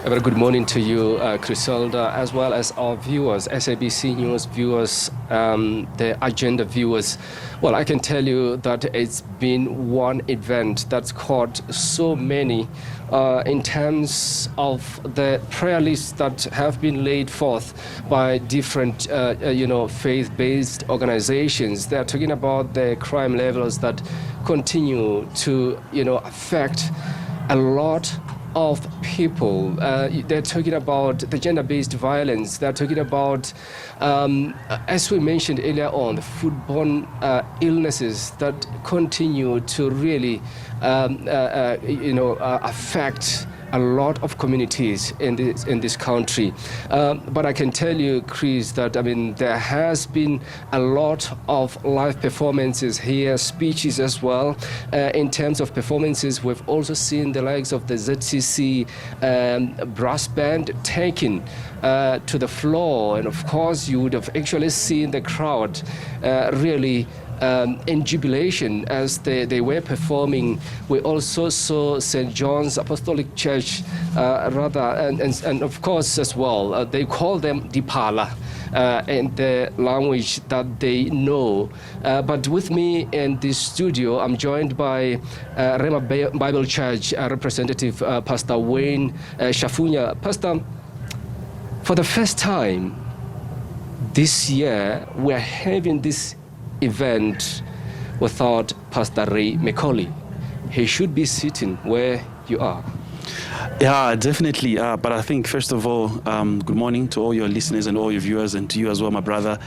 A very good morning to you, Criselda, as well as our viewers, SABC News viewers, the agenda viewers. Well, I can tell you that it's been one event that's caught so many in terms of the prayer lists that have been laid forth by different, faith-based organizations. They're talking about the crime levels that continue to, affect a lot of people. They're talking about the gender-based violence. They're talking about, as we mentioned earlier on, the foodborne illnesses that continue to really, affect a lot of communities in this country. But I can tell you, Chris, that there has been a lot of live performances here, speeches as well. In terms of performances, we've also seen the likes of the ZCC brass band taken to the floor, and of course you would have actually seen the crowd really in jubilation as they were performing. We also saw St. John's Apostolic Church, and of course as well, they call them Dipala in the language that they know. But with me in this studio, I'm joined by Rema Bible Church representative, Pastor Wayne Shafunya. Pastor, for the first time this year, we're having this event without Pastor Ray McCauley. He should be sitting where you are. Yeah, definitely. But I think, first of all, good morning to all your listeners and all your viewers, and to you as well, my brother.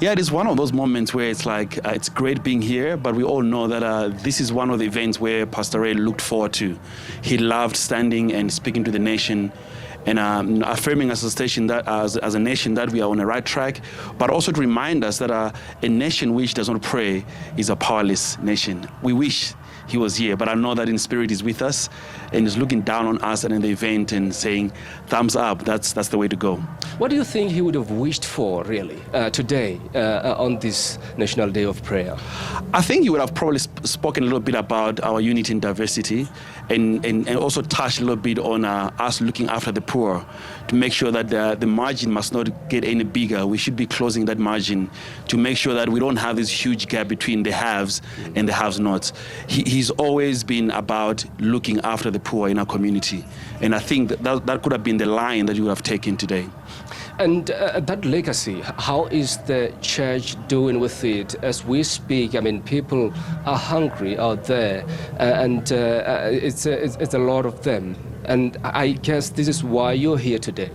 Yeah, it is one of those moments where it's like, it's great being here, but we all know that this is one of the events where Pastor Ray looked forward to. He loved standing and speaking to the nation, and affirming as a station that as a nation that we are on the right track, but also to remind us that a nation which does not pray is a powerless nation. We wish he was here, but I know that in spirit he's with us and is looking down on us and in the event and saying, thumbs up, that's the way to go. What do you think he would have wished for, really, today on this National Day of Prayer? I think he would have probably spoken a little bit about our unity in diversity, and also touched a little bit on us looking after the poor, to make sure that the margin must not get any bigger. We should be closing that margin to make sure that we don't have this huge gap between the haves and the have-nots. He's always been about looking after the poor in our community, and I think that could have been the line that you would have taken today. And that legacy, how is the church doing with it as we speak? People are hungry out there, and it's a lot of them. And I guess this is why you're here today.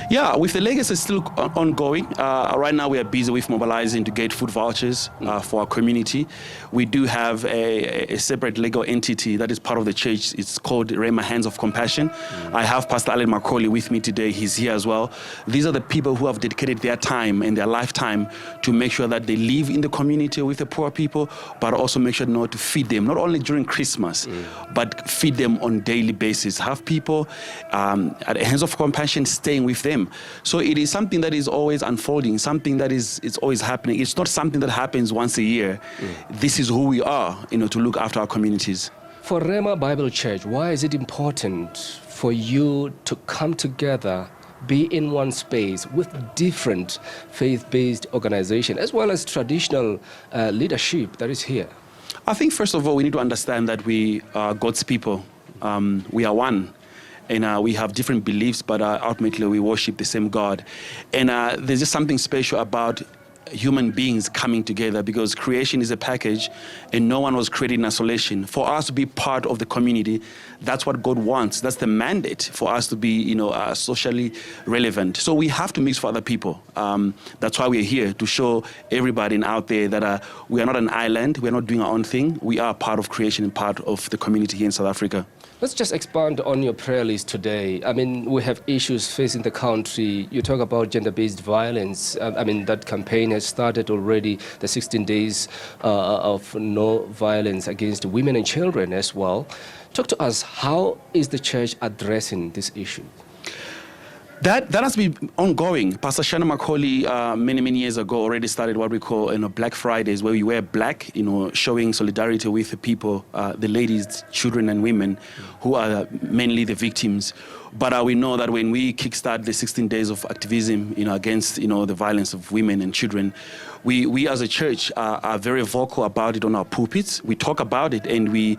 Yeah, with the legacy still ongoing, right now we are busy with mobilizing to get food vouchers for our community. We do have a separate legal entity that is part of the church. It's called Rema Hands of Compassion. I have Pastor Ray McCauley with me today. He's here as well. These are the people who have dedicated their time and their lifetime to make sure that they live in the community with the poor people, but also make sure to feed them, not only during Christmas, but feed them on a daily basis. Have people at Hands of Compassion staying with them. So it is something that is always unfolding, something that it's always happening. It's not something that happens once a year. This is who we are, to look after our communities. For Rema Bible Church, why is it important for you to come together, be in one space with different faith-based organizations, as well as traditional leadership that is here? I think, first of all, we need to understand that we are God's people. We are one. And we have different beliefs, but ultimately we worship the same God. And there's just something special about human beings coming together, because creation is a package and no one was created in isolation. For us to be part of the community, that's what God wants. That's the mandate for us to be, socially relevant. So we have to mix for other people. That's why we're here, to show everybody out there that we are not an island. We're not doing our own thing. We are part of creation and part of the community here in South Africa. Let's just expand on your prayer list today. We have issues facing the country. You talk about gender-based violence. That campaign has started already, the 16 days of no violence against women and children as well. Talk to us, how is the church addressing this issue? That has been ongoing. Pastor Shana McCauley many years ago already started what we call Black Fridays, where we wear black, showing solidarity with the people, the ladies, children, and women who are mainly the victims. But we know that when we kickstart the 16 days of activism, against the violence of women and children, we as a church are very vocal about it on our pulpits. We talk about it, and we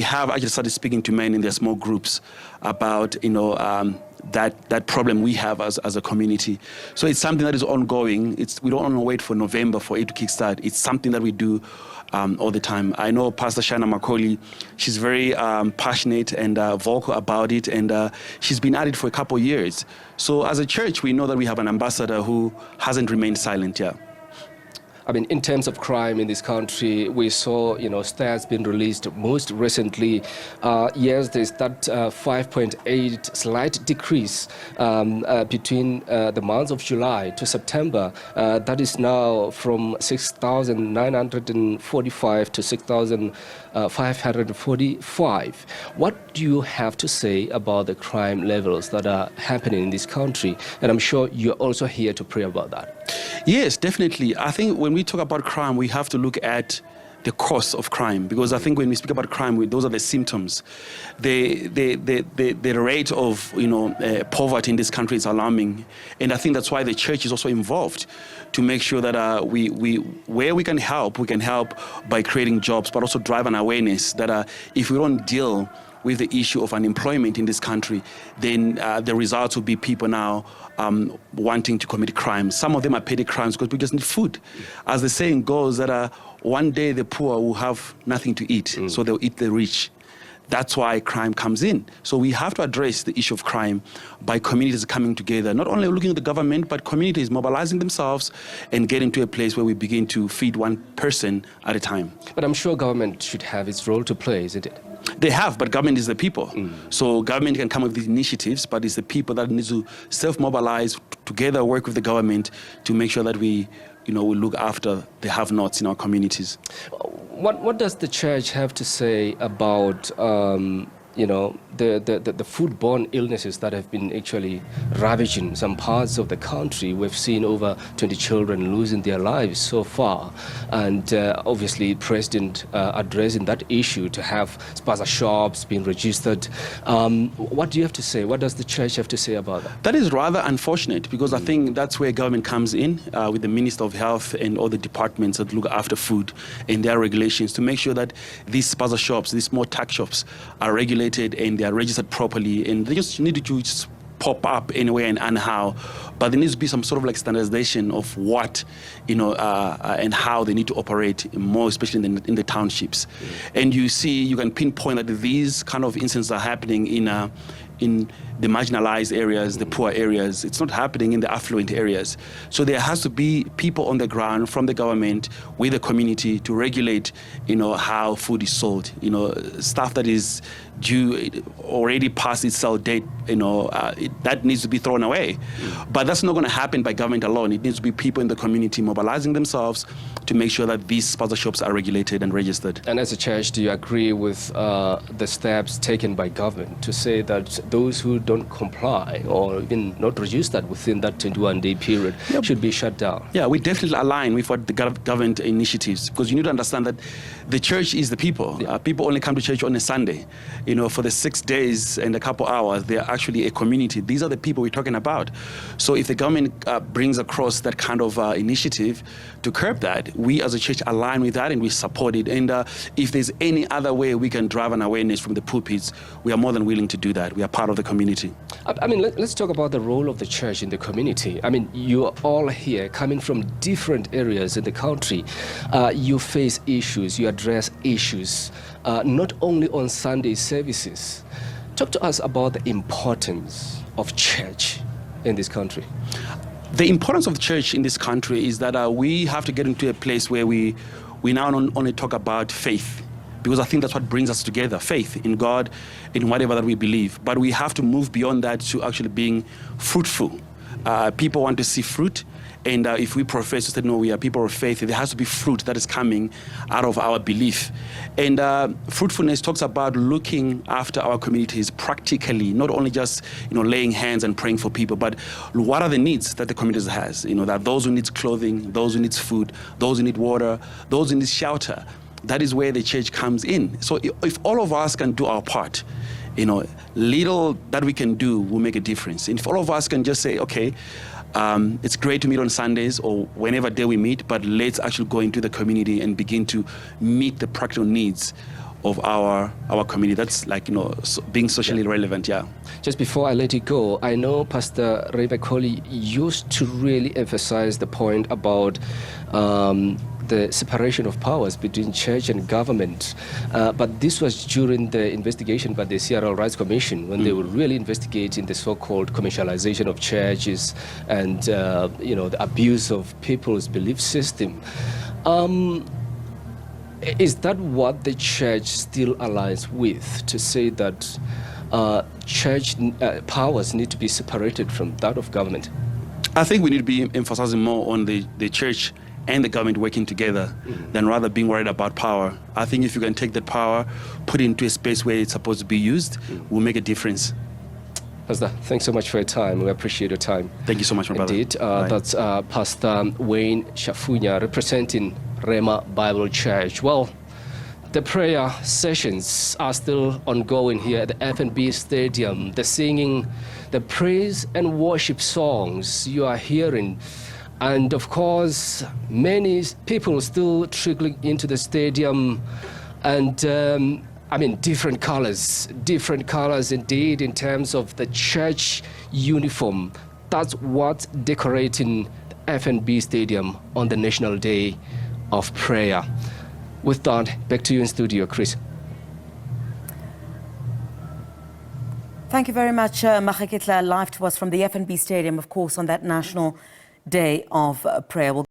have actually started speaking to men in their small groups about that problem we have as a community. So it's something that is ongoing. We don't want to wait for November for it to kickstart. It's something that we do all the time. I know Pastor Shana McCauley, she's very passionate and vocal about it, and she's been at it for a couple of years. So as a church, we know that we have an ambassador who hasn't remained silent yet. I mean, in terms of crime in this country, we saw, stats being released most recently. Yes, there's that 5.8 slight decrease between the months of July to September. That is now from 6,945 to 6,545. What do you have to say about the crime levels that are happening in this country? And I'm sure you're also here to pray about that. Yes, definitely. I think when we talk about crime, we have to look at the cause of crime, because I think when we speak about crime, those are the symptoms. The rate of poverty in this country is alarming, and I think that's why the church is also involved to make sure that where we can help by creating jobs, but also drive an awareness that if we don't deal with the issue of unemployment in this country, then the results will be people now wanting to commit crimes. Some of them are petty crimes because we just need food. As the saying goes, that one day the poor will have nothing to eat, so they'll eat the rich. That's why crime comes in. So we have to address the issue of crime by communities coming together, not only looking at the government, but communities mobilizing themselves and getting to a place where we begin to feed one person at a time. But I'm sure government should have its role to play, isn't it? They have, but government is the people. So government can come up with these initiatives, but it's the people that need to self-mobilize, together work with the government to make sure that we look after the have-nots in our communities. What does the church have to say about the foodborne illnesses that have been actually ravaging some parts of the country? We've seen over 20 children losing their lives so far, and obviously President addressing that issue to have spaza shops being registered. What do you have to say? What does the church have to say about that? That is rather unfortunate, because I think that's where government comes in with the Minister of Health and all the departments that look after food and their regulations to make sure that these spaza shops, these small tuck shops, are regulated and they are registered properly, and they just need to just pop up anywhere and how, but there needs to be some sort of standardization of what and how they need to operate, more especially in the townships. And you can pinpoint that these kind of incidents are happening in the marginalized areas, the poor areas. It's not happening in the affluent areas. So there has to be people on the ground from the government with the community to regulate, how food is sold. Stuff that is due already past its sell date, that needs to be thrown away. But that's not going to happen by government alone. It needs to be people in the community mobilizing themselves to make sure that these spaza shops are regulated and registered. And as a church, do you agree with the steps taken by government to say that those who don't comply or even not registered within that 21-day period should be shut down? Yeah, we definitely align with what the government initiatives, because you need to understand that the church is the people. People only come to church on a Sunday. For the 6 days and a couple hours, they are actually a community. These are the people we're talking about. So if the government brings across that kind of initiative to curb that, we as a church align with that and we support it. And if there's any other way we can drive an awareness from the pulpits, we are more than willing to do that. We are part of the community. I mean, let's talk about the role of the church in the community. I mean, you're all here coming from different areas in the country. You face issues, you address issues, not only on Sunday services. Talk to us about the importance of church in this country. The importance of the church in this country is that we have to get into a place where we now only talk about faith, because I think that's what brings us together, faith in God, in whatever that we believe. But we have to move beyond that to actually being fruitful. People want to see fruit. And if we profess to say, no, we are people of faith, there has to be fruit that is coming out of our belief. And fruitfulness talks about looking after our communities practically, not only just, laying hands and praying for people, but what are the needs that the community has? That those who need clothing, those who need food, those who need water, those who need shelter. That is where the church comes in. So if all of us can do our part, little that we can do will make a difference. And if all of us can just say, okay, it's great to meet on Sundays or whenever day we meet, but let's actually go into the community and begin to meet the practical needs of our community. That's like, being socially relevant, yeah. Just before I let you go, I know Pastor Ray McCauley used to really emphasize the point about the separation of powers between church and government. But this was during the investigation by the Civil Rights Commission, when they were really investigating the so-called commercialization of churches and the abuse of people's belief system. Is that what the church still aligns with, to say that church powers need to be separated from that of government? I think we need to be emphasizing more on the church and the government working together than rather being worried about power. I think if you can take that power, put it into a space where it's supposed to be used, will make a difference. Pastor, thanks so much for your time. We appreciate your time. Thank you so much, my brother. Indeed. That's Pastor Wayne Shafunya, representing Rema Bible Church. Well, the prayer sessions are still ongoing here at the FNB Stadium. The singing, the praise and worship songs you are hearing. And of course, many people still trickling into the stadium, and different colors indeed in terms of the church uniform. That's what's decorating the FNB Stadium on the National Day of Prayer. With that, back to you in studio, Chris. Thank you very much, Maageketla, live to us from the FNB Stadium, of course, on that National Day of Prayer. We'll